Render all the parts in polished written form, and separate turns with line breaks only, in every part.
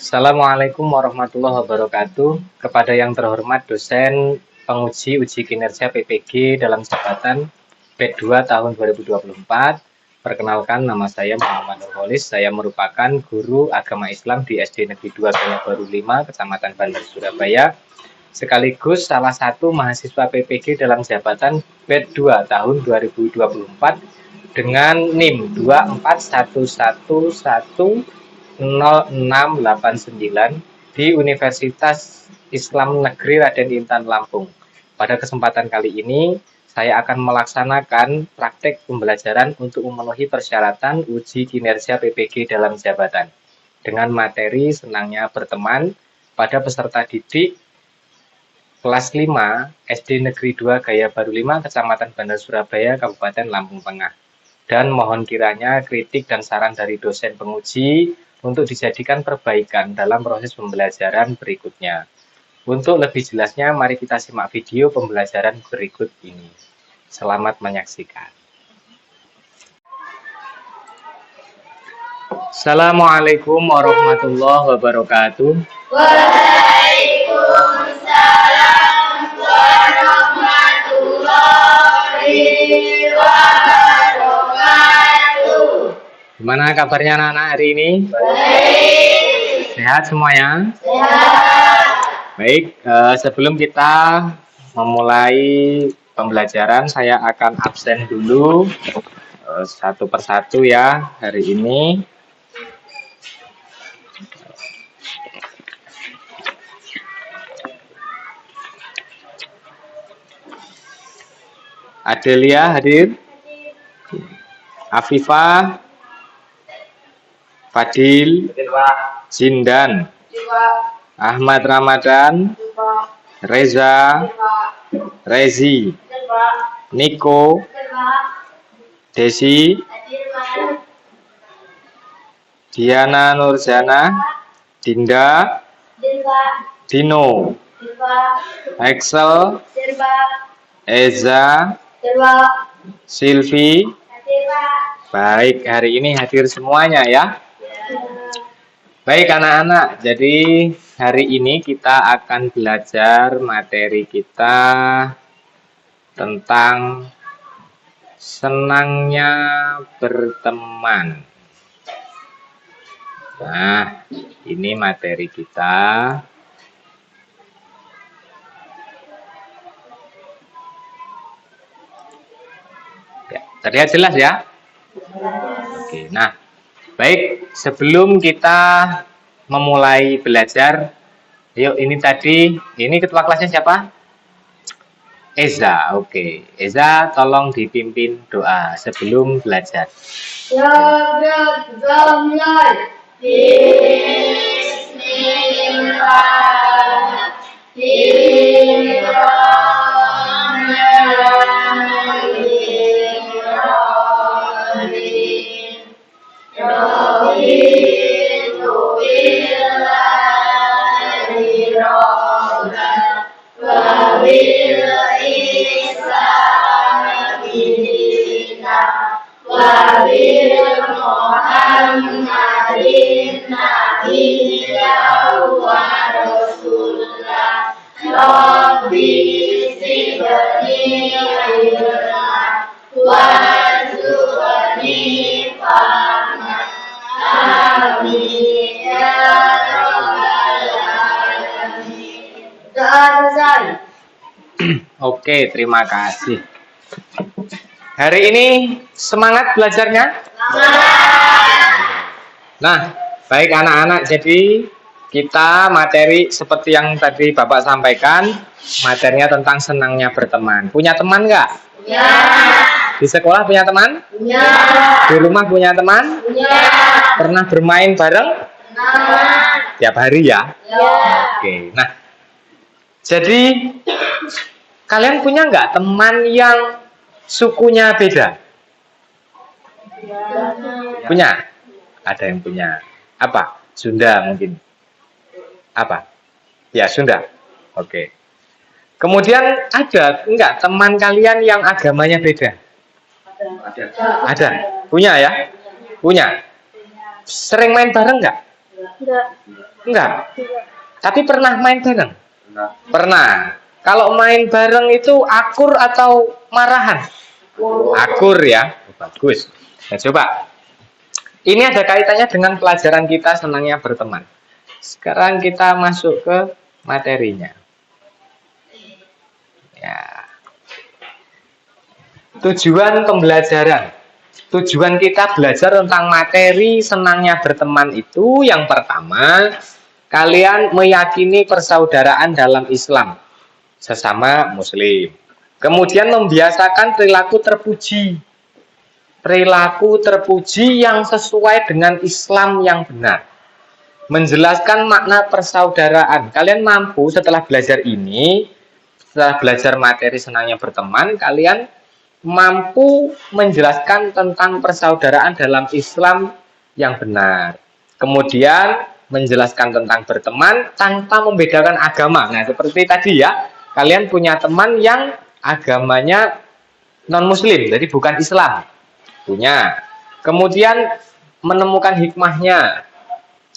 Assalamualaikum warahmatullahi wabarakatuh. Kepada yang terhormat dosen penguji uji kinerja PPG dalam jabatan P2 tahun 2024. Perkenalkan, nama saya Muhammad Nurholis. Saya merupakan guru agama Islam di SD Negeri 2 Gaya Baru 5, Kecamatan Bandar, Surabaya. Sekaligus salah satu mahasiswa PPG dalam jabatan P2 tahun 2024 dengan NIM 241110689 di Universitas Islam Negeri Raden Intan Lampung. Pada kesempatan kali ini, saya akan melaksanakan praktek pembelajaran untuk memenuhi persyaratan uji kinerja PPG dalam jabatan dengan materi senangnya berteman pada peserta didik kelas 5 SD Negeri 2 Gaya Baru 5, Kecamatan Bandar Surabaya, Kabupaten Lampung Tengah. Dan mohon kiranya kritik dan saran dari dosen penguji untuk dijadikan perbaikan dalam proses pembelajaran berikutnya. Untuk lebih jelasnya, mari kita simak video pembelajaran berikut ini. Selamat menyaksikan. Assalamualaikum warahmatullahi wabarakatuh.
Waalaikumsalam warahmatullahi wabarakatuh.
Gimana kabarnya anak-anak hari ini?
Baik.
Sehat semuanya?
Sehat.
Baik, sebelum kita memulai pembelajaran, saya akan absen dulu satu persatu ya hari ini. Adelia hadir, Afifah, Fadil, Jindan, Ahmad Ramadan, Reza, Rezi, Niko, Desi, Diana Nurjana, Dinda, Dino, Axel, Eza, Silvi. Baik, hari ini hadir semuanya ya. Baik anak-anak, jadi hari ini kita akan belajar materi kita tentang senangnya berteman. Nah, ini materi kita. Ya, terlihat jelas ya? Oke, nah, baik, sebelum kita memulai belajar, yuk ini ketua kelasnya siapa? Eza, oke. Eza, tolong dipimpin doa sebelum belajar. Oke, terima kasih. Hari ini semangat belajarnya? Nah, baik anak-anak, jadi kita materi seperti yang tadi Bapak sampaikan, materinya tentang senangnya berteman. Punya teman nggak?
Punya.
Di sekolah punya teman?
Punya.
Di rumah punya teman?
Punya.
Pernah bermain bareng?
Pernah.
Tiap hari ya?
Ya.
Oke, nah, jadi kalian punya nggak teman yang sukunya beda? Punya? Ada yang punya. Apa? Sunda mungkin. Apa? Ya, Sunda. Oke. Kemudian ada enggak teman kalian yang agamanya beda? Ada. Punya ya? Punya. Sering main bareng enggak?
Enggak.
Enggak.
Enggak.
Tapi pernah main bareng?
Nah,
Pernah. Kalau main bareng itu akur atau marahan? Akur ya. Bagus. Nah, coba. Ini ada kaitannya dengan pelajaran kita senangnya berteman. Sekarang kita masuk ke materinya. Ya. Tujuan pembelajaran. Tujuan kita belajar tentang materi senangnya berteman itu yang pertama, kalian meyakini persaudaraan dalam Islam sesama muslim. Kemudian membiasakan perilaku terpuji. Perilaku terpuji yang sesuai dengan Islam yang benar. Menjelaskan makna persaudaraan. Kalian mampu setelah belajar ini, setelah belajar materi senangnya berteman, kalian mampu menjelaskan tentang persaudaraan dalam Islam yang benar. Kemudian menjelaskan tentang berteman tanpa membedakan agama. Nah, seperti tadi ya, kalian punya teman yang agamanya non-muslim, jadi bukan Islam. Punya. Kemudian menemukan hikmahnya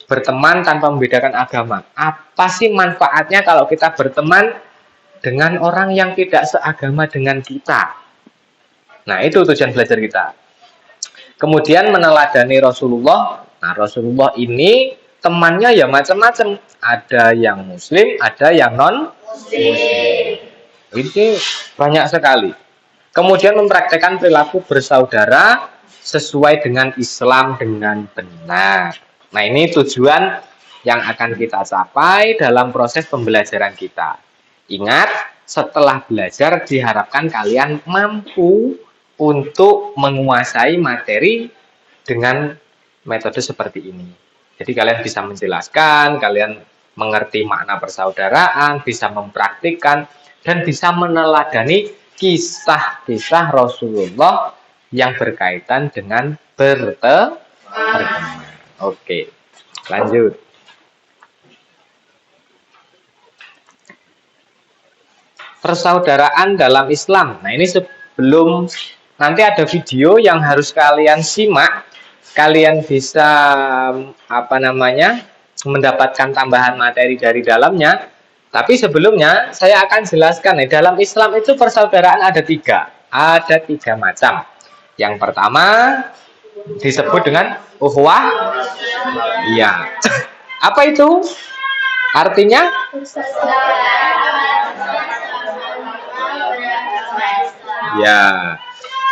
berteman tanpa membedakan agama. Apa sih manfaatnya kalau kita berteman dengan orang yang tidak seagama dengan kita? Nah, itu tujuan belajar kita. Kemudian meneladani Rasulullah. Nah, Rasulullah ini temannya ya macam-macam. Ada yang muslim, ada yang non-muslim. Ini banyak sekali. Kemudian mempraktekkan perilaku bersaudara sesuai dengan Islam dengan benar. Nah, ini tujuan yang akan kita capai dalam proses pembelajaran kita. Ingat, setelah belajar diharapkan kalian mampu untuk menguasai materi dengan metode seperti ini. Jadi kalian bisa menjelaskan, kalian mengerti makna persaudaraan, bisa mempraktikkan, dan bisa meneladani kisah-kisah Rasulullah yang berkaitan dengan berteman. Oke, lanjut. Persaudaraan dalam Islam. Nah, ini sebelum nanti ada video yang harus kalian simak, kalian bisa mendapatkan tambahan materi dari dalamnya. Tapi sebelumnya saya akan jelaskan nih, dalam Islam itu persaudaraan ada tiga macam. Yang pertama disebut dengan ukhuwah. Iya. Apa itu? Artinya? Ya,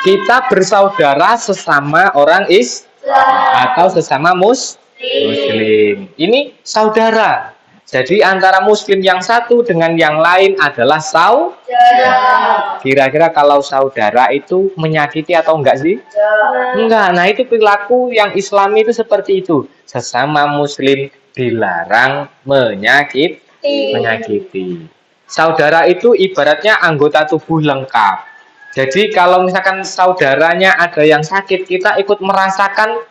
kita bersaudara sesama orang atau sesama muslim. Ini saudara. Jadi antara muslim yang satu dengan yang lain adalah saudara. Kira-kira kalau saudara itu menyakiti atau enggak sih? Enggak. Nah, itu perilaku yang Islami itu seperti itu. Sesama muslim dilarang menyakiti. Saudara itu ibaratnya anggota tubuh lengkap. Jadi kalau misalkan saudaranya ada yang sakit, kita ikut merasakan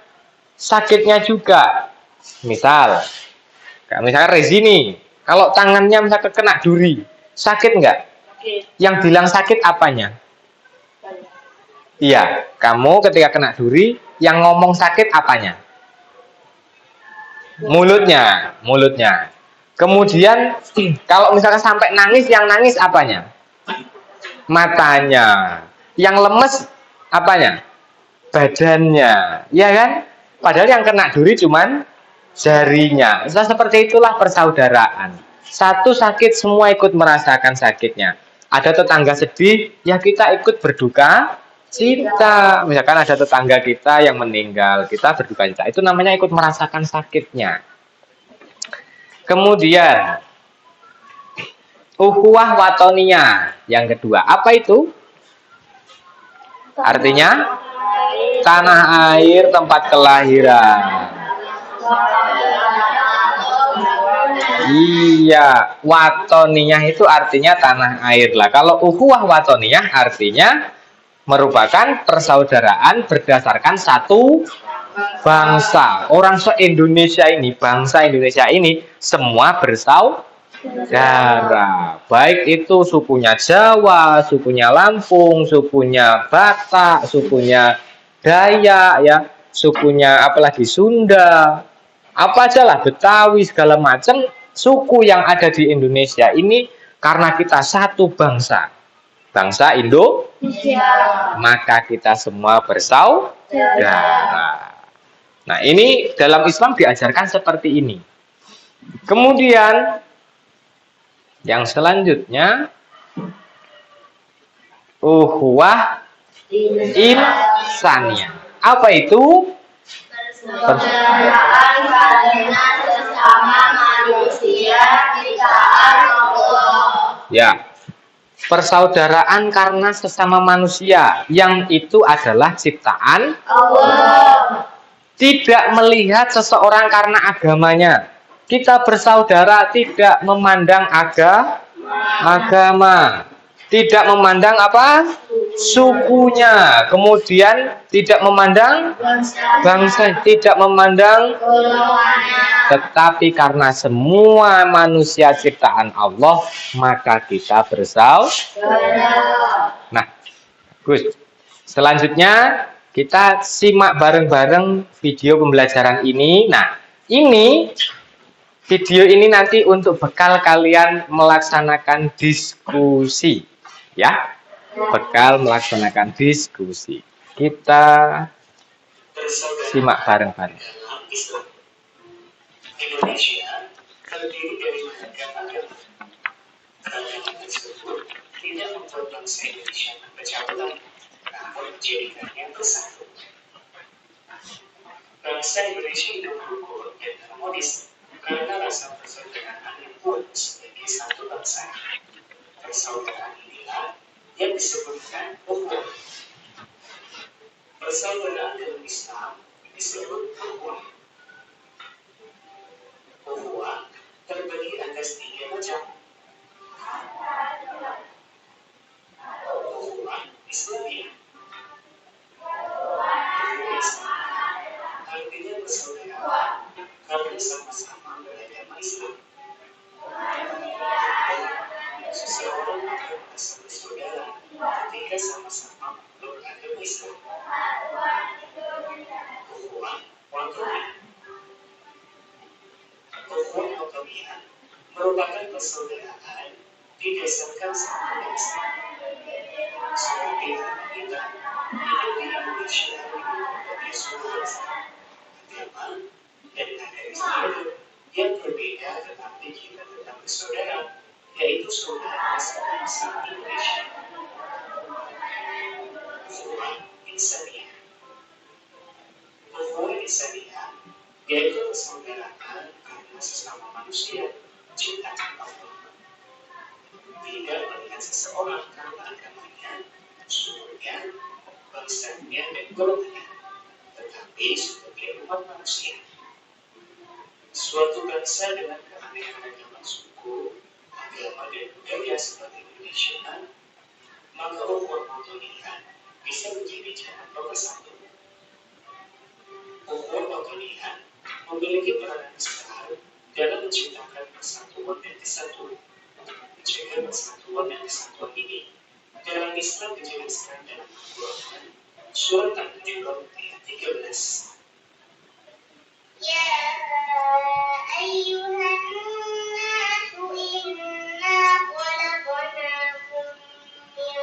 sakitnya juga. Misalkan Rezi nih, kalau tangannya misalkan kena duri, sakit nggak? Yang bilang sakit apanya? Iya, kamu ketika kena duri, yang ngomong sakit apanya? Mulutnya. Kemudian kalau misalkan sampai nangis, yang nangis apanya? Matanya. Yang lemes apanya? Badannya. Ya kan? Padahal yang kena duri cuman jarinya. Seperti itulah persaudaraan. Satu sakit, semua ikut merasakan sakitnya. Ada tetangga sedih, ya kita ikut berduka cita. Misalkan ada tetangga kita yang meninggal, kita berduka cita. Itu namanya ikut merasakan sakitnya. Kemudian ukhuwah watoniyah yang kedua. Apa itu? Artinya tanah air tempat kelahiran. Iya, watoniyah itu artinya tanah air lah. Kalau ukhuwah watoniyah artinya merupakan persaudaraan berdasarkan satu bangsa. Orang se-Indonesia ini, bangsa Indonesia ini semua bersaudara. Baik itu sukunya Jawa, sukunya Lampung, sukunya Batak, sukunya Dayak, ya, sukunya apalagi Sunda, Apa aja lah, Betawi segala macam suku yang ada di Indonesia ini karena kita satu bangsa, bangsa Indonesia, maka kita semua bersaudara. Nah, ini dalam Islam diajarkan seperti ini. Kemudian yang selanjutnya ukhuwah insaniyah. Apa itu?
Persaudaraan karena sesama manusia ciptaan Allah.
Ya. Persaudaraan karena sesama manusia, yang itu adalah ciptaan
Allah.
Tidak melihat seseorang karena agamanya. Kita bersaudara tidak memandang agama. Tidak memandang apa? Sukunya. Kemudian tidak memandang bangsa, tidak memandang, tetapi karena semua manusia ciptaan Allah, maka kita bersaudara. Nah, Gus, selanjutnya kita simak bareng-bareng video pembelajaran ini. Nah, ini video ini nanti untuk bekal kalian melaksanakan diskusi. Ya, bekal melaksanakan diskusi. Kita simak bareng-bareng.
Indonesia terdiri dari beragam agama. Keragaman tersebut tidak membuat bangsa Indonesia berpecah belah, namun menjadikannya bersatu. Bangsa Indonesia hidup rukun dan harmonis karena rasa persaudaraan yang kuat sebagai satu bangsa. Persaudaraan inilah yang disebutkan ukhuwah. Persaudaraan dalam Islam disebut ukhuwah. Ukhuwah terbagi atas 3 macam. Ukhuwah Islamiyah. Artinya persaudaraan karena sama-sama beragama Islam. Seseorang akan merasa bersaudara ketika sama-sama beragama Islam. Ukhuwah Wataniyah. Ukhuwah Wataniyah merupakan persaudaraan didasarkan satu bangsa. Seperti kita hidup di Indonesia memiliki suku bangsa, agama, dan adat istiadat yang berbeda, tetapi kita tetap bersaudara, yaitu saudara sebangsa Indonesia. Ukhuwah insaniyah. Ukhuwah insaniyah yaitu persaudaraan karena sesama manusia ciptaan Allah. Tidak melihat seseorang karena agamanya, sukunya, bangsanya, dan golongannya, tetapi sebagai umat manusia. Suatu bangsa dengan keanekaragaman suku, agama, dan budaya seperti Indonesia, maka ukhuwah wataniyah bisa menjadi jalan pemersatu. Ukhuwah wataniyah memiliki peranan besar dalam menciptakan persatuan dan kesatuan. Menjaga persatuan dan kesatuan ini dalam Islam dijelaskan dalam Al-Quran surat An-Najm ayat 13.
Ya ayyuhan nasu inna khalaqnakum min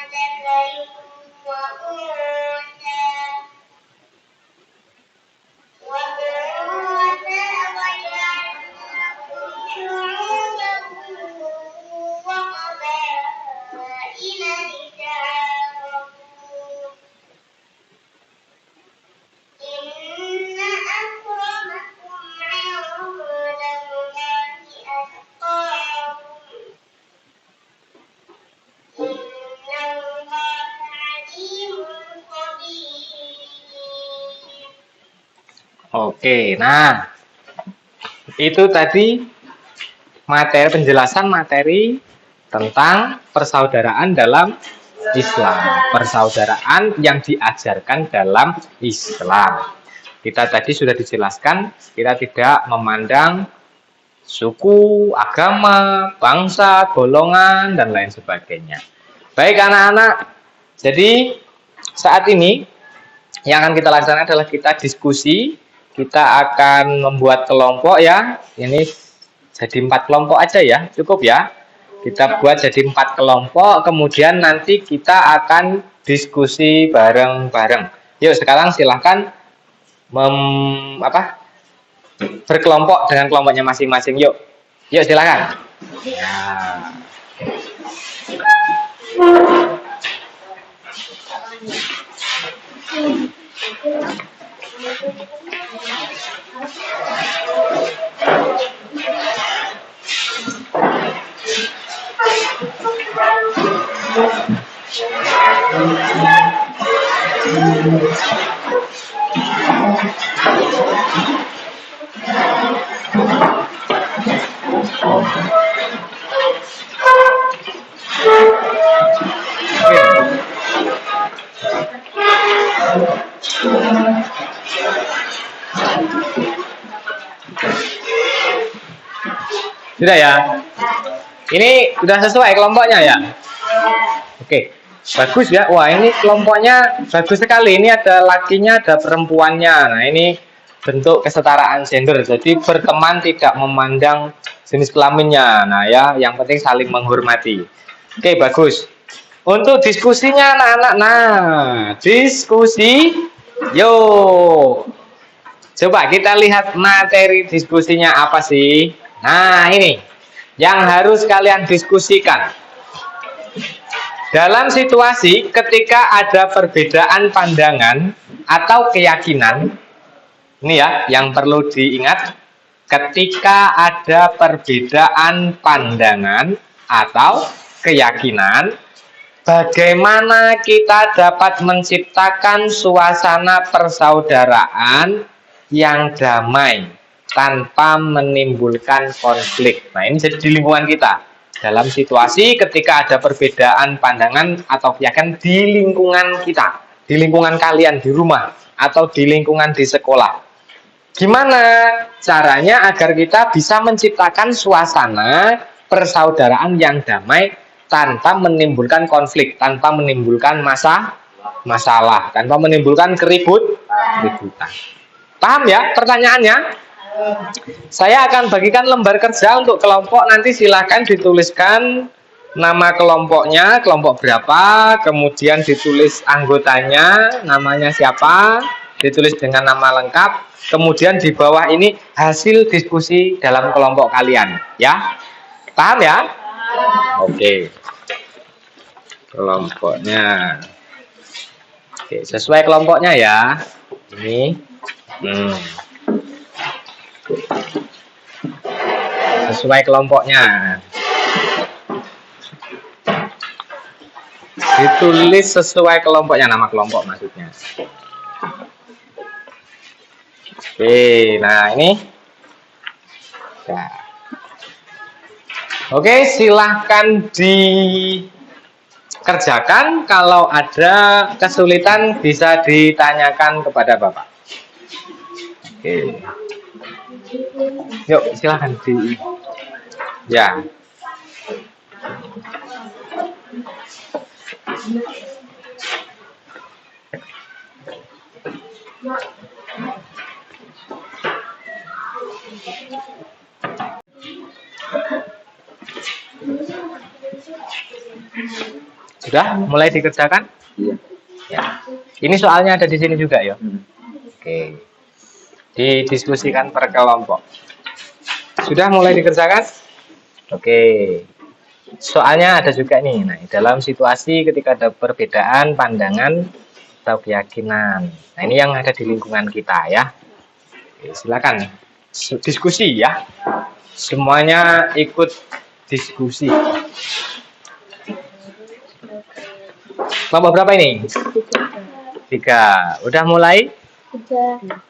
dzakarin wa untha وجعلناكم شعوبا وقبائل لتعارفوا إن أكرمكم عند الله أتقاكم إن الله عليم خبير.
Oke, nah itu tadi penjelasan materi tentang persaudaraan dalam Islam, persaudaraan yang diajarkan dalam Islam. Kita tadi sudah dijelaskan, kita tidak memandang suku, agama, bangsa, golongan, dan lain sebagainya. Baik anak-anak, jadi saat ini yang akan kita laksanakan adalah kita diskusi kita akan membuat kelompok ya. Ini jadi 4 kelompok aja ya, cukup ya. Kita buat jadi 4 kelompok, kemudian nanti kita akan diskusi bareng-bareng. Yuk sekarang silahkan berkelompok dengan kelompoknya masing-masing. Yuk silakan. Ya. Sudah ya? Ini sudah sesuai kelompoknya ya? Oke, bagus ya. Wah, ini kelompoknya bagus sekali. Ini ada lakinya, ada perempuannya. Nah, ini bentuk kesetaraan gender. Jadi berteman tidak memandang jenis kelaminnya. Nah, ya, yang penting saling menghormati. Oke, bagus. Untuk diskusinya anak-anak. Nah, diskusi. Yuk. Coba kita lihat materi diskusinya apa sih? Nah, ini yang harus kalian diskusikan. Dalam situasi ketika ada perbedaan pandangan atau keyakinan, ini ya yang perlu diingat, ketika ada perbedaan pandangan atau keyakinan, bagaimana kita dapat menciptakan suasana persaudaraan yang damai tanpa menimbulkan konflik. Nah, ini jadi di lingkungan kita. Dalam situasi ketika ada perbedaan pandangan atau keyakinan di lingkungan kita, di lingkungan kalian di rumah atau di lingkungan di sekolah. Gimana caranya agar kita bisa menciptakan suasana persaudaraan yang damai tanpa menimbulkan konflik, tanpa menimbulkan masalah, tanpa menimbulkan keributan. Paham ya pertanyaannya? Saya akan bagikan lembar kerja untuk kelompok. Nanti silahkan dituliskan nama kelompoknya, kelompok berapa, kemudian ditulis anggotanya, namanya siapa, ditulis dengan nama lengkap, kemudian di bawah ini hasil diskusi dalam kelompok kalian, ya. Paham ya? Oke. Kelompoknya. Oke, sesuai kelompoknya ya. Ini. Sesuai kelompoknya. Ditulis sesuai kelompoknya, nama kelompok maksudnya. Oke, nah ini. Nah. Oke, silahkan dikerjakan. Kalau ada kesulitan bisa ditanyakan kepada Bapak. Oke. Yuk, silahkan ya. Sudah mulai dikerjakan? Iya. Ya. Ini soalnya ada di sini juga ya. Oke. Didiskusikan per kelompok. Sudah mulai dikerjakan? Oke. Soalnya ada juga nih. Nah, dalam situasi ketika ada perbedaan pandangan atau keyakinan. Nah, ini yang ada di lingkungan kita ya. Oke, silakan diskusi ya. Semuanya ikut diskusi. Kelompok berapa ini? 3. Udah mulai?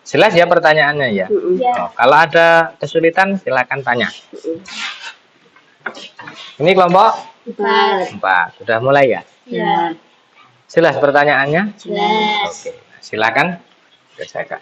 Jelas ya pertanyaannya ya? Oh, kalau ada kesulitan silakan tanya. Ini kelompok 4. Sudah mulai ya?
Ya.
Jelas pertanyaannya?
Jelas.
Oke, silakan kerjakan.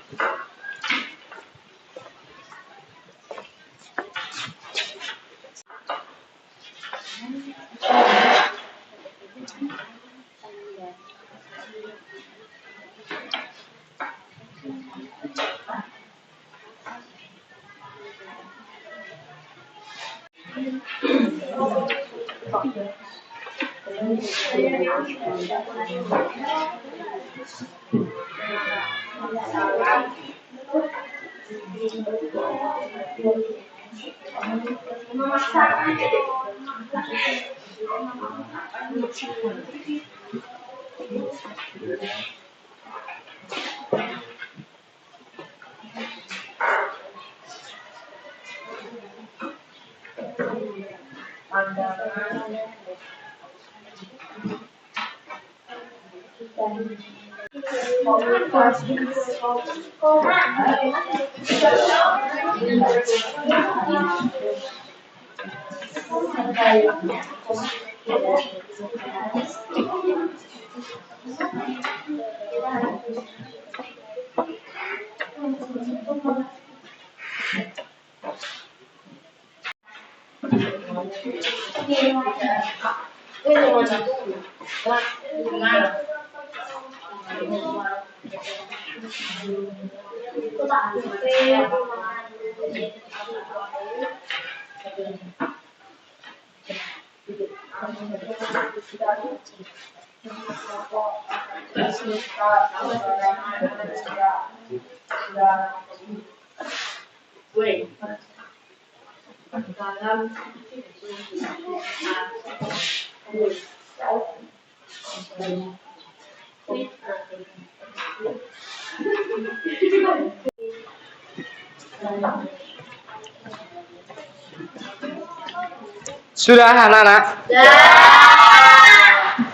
Sudah anak-anak?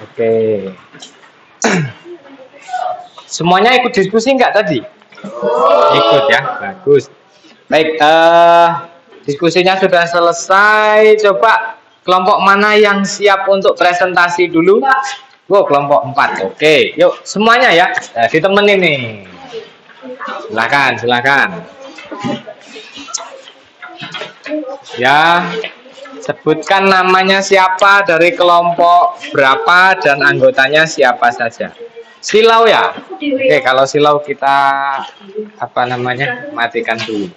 Oke. Semuanya ikut diskusi nggak tadi? Ikut ya, bagus. Baik, diskusinya sudah selesai. Coba kelompok mana yang siap untuk presentasi dulu? Wow, kelompok 4. Oke, yuk semuanya ya. Ditemenin nih. Silakan, silakan. Ya, sebutkan namanya siapa, dari kelompok berapa, dan anggotanya siapa saja. Silau ya? Oke, kalau silau kita matikan dulu.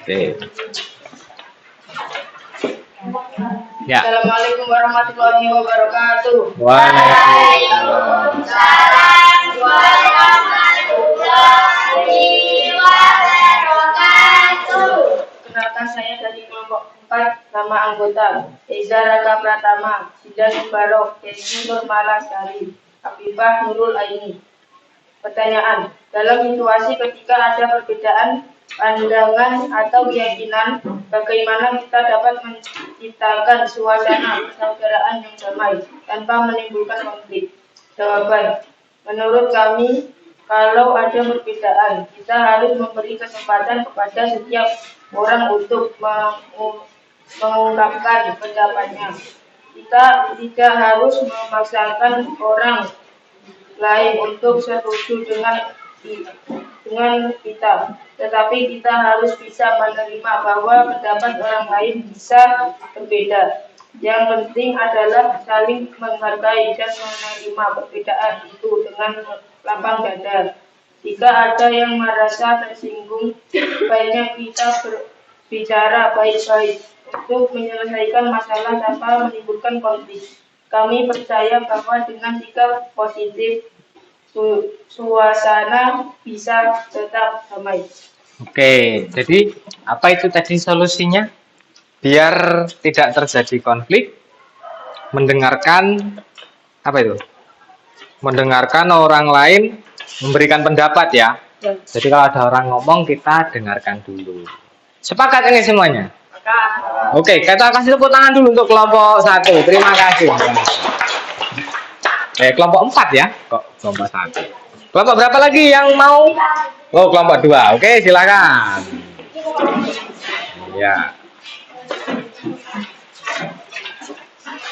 Oke. Ya.
Assalamualaikum warahmatullahi wabarakatuh.
Waalaikumsalam
warahmatullahi wabarakatuh.
Kenalkan, saya dari kelompok 4, nama anggota Eza Raka Pratama, Sidan Mubarok, Desi Nurmala Sari, Habibah Nurul Aini. Pertanyaan, dalam situasi ketika ada perbedaan pandangan atau keyakinan, bagaimana kita dapat menciptakan suasana persaudaraan yang damai tanpa menimbulkan konflik? Jawaban, menurut kami, kalau ada perbedaan, kita harus memberi kesempatan kepada setiap orang untuk mengungkapkan pendapatnya. Kita tidak harus memaksakan orang lain untuk setuju dengan kita, tetapi kita harus bisa menerima bahwa pendapat orang lain bisa berbeda. Yang penting adalah saling menghargai dan menerima perbedaan itu dengan lapang dada. Jika ada yang merasa tersinggung, baiknya kita berbicara baik-baik untuk menyelesaikan masalah tanpa menimbulkan konflik. Kami percaya bahwa dengan sikap positif, suasana bisa tetap damai.
Oke, jadi apa itu tadi solusinya? Biar tidak terjadi konflik, mendengarkan mendengarkan orang lain, memberikan pendapat ya. Jadi kalau ada orang ngomong, kita dengarkan dulu. Sepakat ini semuanya? Oke, kita kasih tepuk tangan dulu untuk kelompok 1. Terima kasih. Kelompok 4 ya, kok kelompok 1. Kelompok berapa lagi yang mau? Oh, kelompok 2. Oke, silakan. Ya.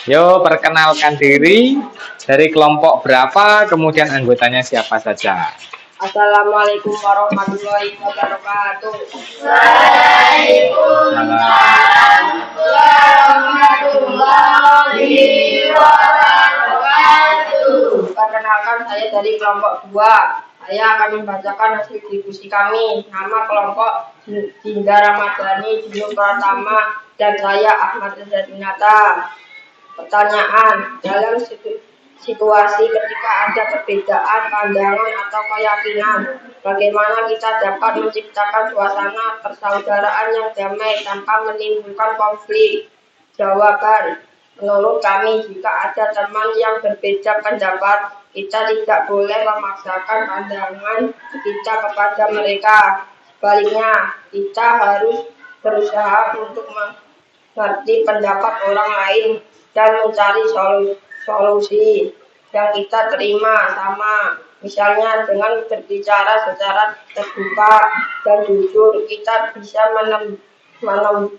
Yo, perkenalkan diri, dari kelompok berapa, kemudian anggotanya siapa saja.
Assalamualaikum warahmatullahi wabarakatuh.
Waalaikumsalam warahmatullahi wabarakatuh.
Perkenalkan, saya dari kelompok 2. Saya akan membacakan hasil diskusi kami. Nama kelompok Dinda Ramadhani, Dino Pratama, dan saya Ahmad Reza Dinata. Pertanyaan, dalam situasi ketika ada perbedaan pandangan atau keyakinan, bagaimana kita dapat menciptakan suasana persaudaraan yang damai tanpa menimbulkan konflik? Jawaban, menurut kami jika ada teman yang berbeda pendapat, kita tidak boleh memaksakan pandangan kita kepada mereka. Sebaliknya, kita harus berusaha untuk mengerti pendapat orang lain dan mencari solusi yang kita terima sama. Misalnya dengan berbicara secara terbuka dan jujur, kita bisa menemukan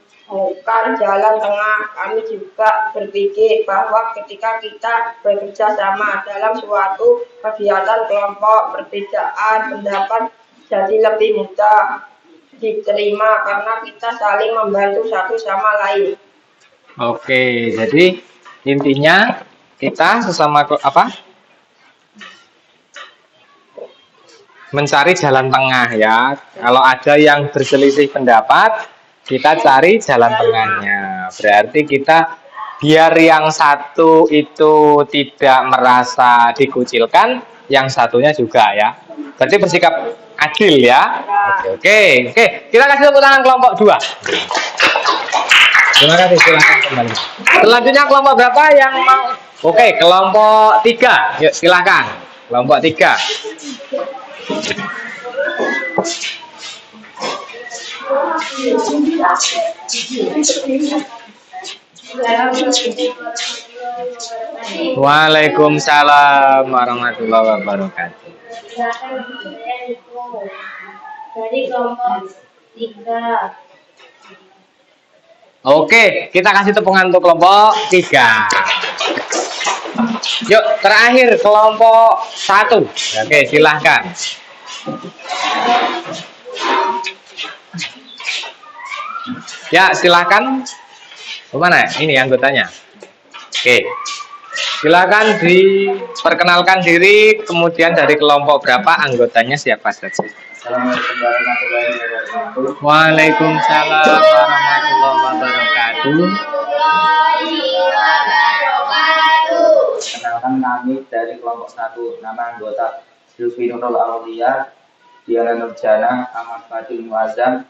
jalan tengah. Kami juga berpikir bahwa ketika kita bekerja sama dalam suatu kegiatan kelompok, perbedaan pendapat jadi lebih mudah diterima karena kita saling membantu satu sama lain.
Oke, jadi intinya kita sesama mencari jalan tengah ya. Kalau ada yang berselisih pendapat, kita cari jalan tengahnya. Berarti kita biar yang satu itu tidak merasa dikucilkan, yang satunya juga ya. Berarti bersikap adil ya. Oke. Kita kasih tepuk tangan kelompok 2. Terima kasih, silakan kembali. Selanjutnya kelompok berapa yang mau? Oke, kelompok 3. Yuk, silakan. Kelompok 3. Waalaikumsalam warahmatullahi wabarakatuh.
Dari kelompok 3.
Oke, kita kasih tepungan untuk kelompok 3. Yuk, terakhir kelompok 1. Oke, silahkan. Ya, silahkan. Kemana? Ini anggotanya. Oke, silakan diperkenalkan diri, kemudian dari kelompok berapa, anggotanya siapa saja.
Assalamualaikum warahmatullahi wabarakatuh.
Waalaikumsalam warahmatullahi wabarakatuh.
Kenalkan kami dari kelompok 1, nama anggota Zulfi Nurul Aulia, Diana Nurjana, Ahmad Fadil Muazzam,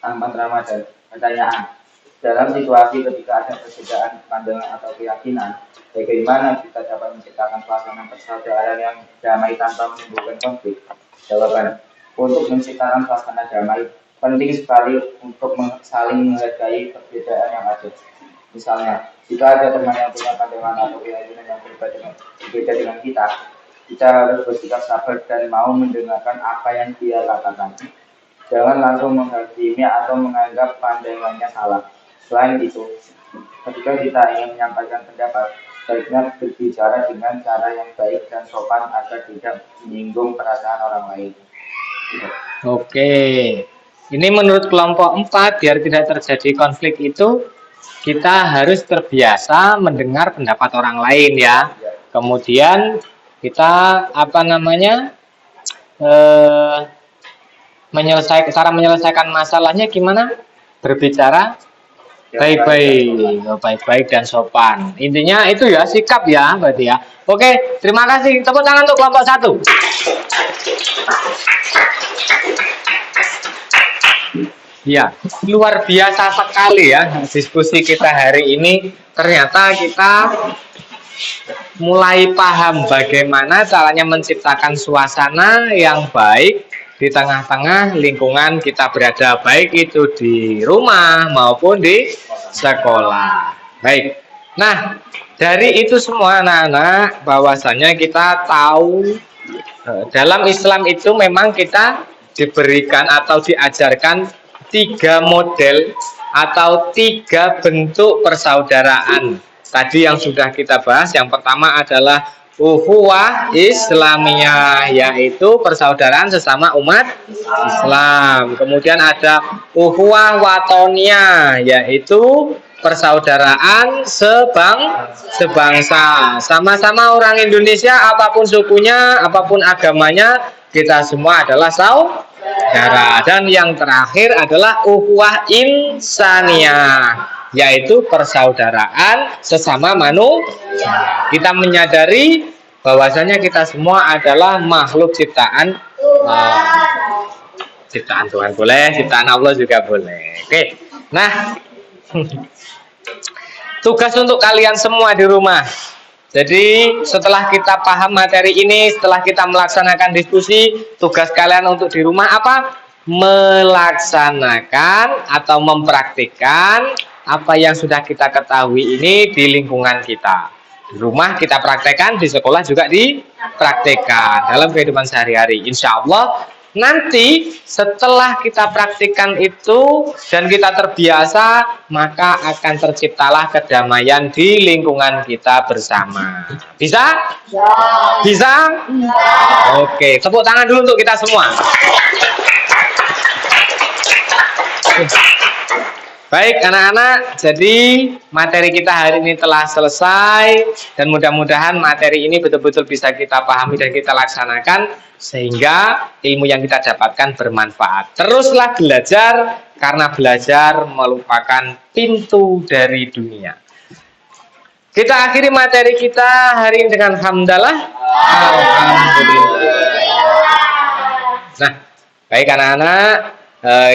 Ahmad Ramadan. Pertanyaan, dalam situasi ketika ada perbedaan pandangan atau keyakinan, bagaimana kita dapat menciptakan suasana persaudaraan yang damai tanpa menimbulkan konflik? Jawaban, untuk menciptakan suasana damai, penting sekali untuk saling menghargai perbedaan yang ada. Misalnya, jika ada teman yang punya pandangan atau keyakinan yang berbeda dengan kita harus bersikap sabar dan mau mendengarkan apa yang dia katakan. Jangan langsung menghakimi atau menganggap pandangannya salah. Selain itu, ketika kita ingin menyampaikan pendapat, sebaiknya berbicara dengan cara yang baik dan sopan agar tidak menyinggung perasaan orang lain.
Oke, ini menurut kelompok 4, biar tidak terjadi konflik itu, kita harus terbiasa mendengar pendapat orang lain ya. Kemudian kita cara menyelesaikan masalahnya gimana? Berbicara baik-baik dan sopan. Intinya itu ya, sikap ya berarti ya. Oke, terima kasih. Tepuk tangan untuk kelompok 1. Ya, luar biasa sekali ya diskusi kita hari ini. Ternyata kita mulai paham bagaimana caranya menciptakan suasana yang baik di tengah-tengah lingkungan kita berada, baik itu di rumah maupun di sekolah. Baik. Nah, dari itu semua anak-anak, bahwasanya kita tahu dalam Islam itu memang kita diberikan atau diajarkan 3 model atau 3 bentuk persaudaraan. Tadi yang sudah kita bahas, yang pertama adalah ukhuwah Islamiyah, yaitu persaudaraan sesama umat Islam. Kemudian ada ukhuwah watoniyah, yaitu persaudaraan sebangsa. Sama-sama orang Indonesia, apapun sukunya, apapun agamanya, kita semua adalah saudara. Dan yang terakhir adalah ukhuwah insaniyah, yaitu persaudaraan sesama manusia. Kita menyadari bahwasanya kita semua adalah makhluk ciptaan ciptaan Tuhan boleh, ciptaan Allah juga boleh. Oke. Nah, tugas untuk kalian semua di rumah. Jadi setelah kita paham materi ini, setelah kita melaksanakan diskusi, tugas kalian untuk di rumah apa? Melaksanakan atau mempraktikkan apa yang sudah kita ketahui ini di lingkungan kita. Di rumah kita praktekkan, di sekolah juga dipraktekkan dalam kehidupan sehari-hari. Insya Allah nanti setelah kita praktikkan itu dan kita terbiasa, maka akan terciptalah kedamaian di lingkungan kita bersama. Bisa? Bisa? Oke, tepuk tangan dulu untuk kita semua. Baik anak-anak, jadi materi kita hari ini telah selesai dan mudah-mudahan materi ini betul-betul bisa kita pahami dan kita laksanakan sehingga ilmu yang kita dapatkan bermanfaat. Teruslah belajar karena belajar merupakan pintu dari dunia. Kita akhiri materi kita hari ini dengan hamdalah. Alhamdulillah. Nah, baik anak-anak.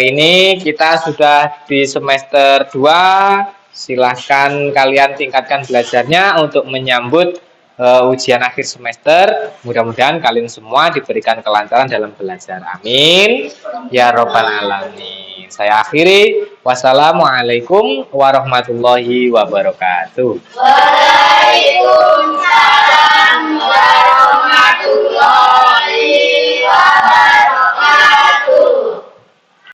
Ini kita sudah di semester 2. Silahkan kalian tingkatkan belajarnya untuk menyambut ujian akhir semester. Mudah-mudahan kalian semua diberikan kelancaran dalam belajar. Amin. Ya Rabbal Alamin. Saya akhiri. Wassalamualaikum warahmatullahi wabarakatuh.
Waalaikumsalam warahmatullahi wabarakatuh.